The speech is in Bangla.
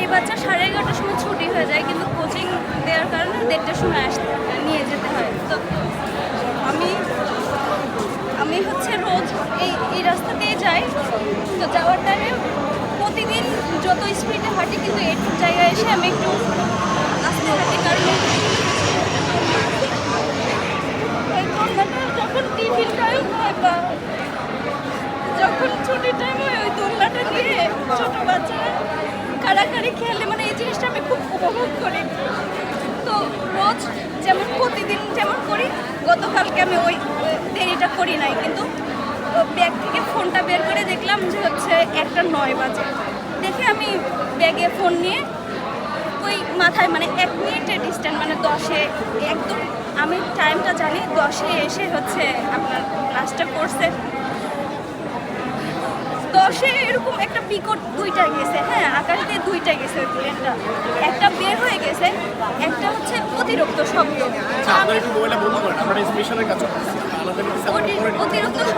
এই বাচ্চা 11:30টার সময় ছুটি হয়ে যায়, কিন্তু কোচিং দেওয়ার কারণে 1:30টার সময় নিয়ে যেতে হয়। তো আমি আমি হচ্ছে রোজ এই রাস্তা দিয়ে যাই। তো যাওয়ার টাইমে প্রতিদিন যত স্পিডে হাঁটি, কিন্তু এই জায়গায় এসে আমি একটু আস্তে হাঁটি, কারণ ওই দোলনাটা যখন টিফিন টাইম হয় বা যখন ছুটির টাইম হয়, ওই দোলনাটা দিয়ে ছোটো বাচ্চারা কাড়াকাড়ি খেলে, মানে এই জিনিসটা আমি খুব উপভোগ করি। তো রোজ যেমন প্রতিদিন যেমন করি, গতকালকে আমি ওই দেরিটা করি নাই, কিন্তু ব্যাগ থেকে ফোনটা বের করে দেখলাম যে হচ্ছে 1:09 বাজে। দেখে আমি ব্যাগে ফোন নিয়ে ওই মাথায় মানে 1 মিনিটের ডিস্টেন্স, মানে 10-এ একদম আমি টাইমটা জানি, 10-এ এসে হচ্ছে আপনার ক্লাসটা করছে। 10-এ এরকম একটা পিকট 2টা গেছে, হ্যাঁ আকাশ দিয়ে 2টা গেছে ওই প্লেনটা, একটা বের হয়ে গেছে, একটা হচ্ছে অতিরিক্ত শব্দ। আপনারা একটু মোবাইলটা বন্ধ করেন, আমরা স্পেশালের কাজ করতেছি। অতিরিক্ত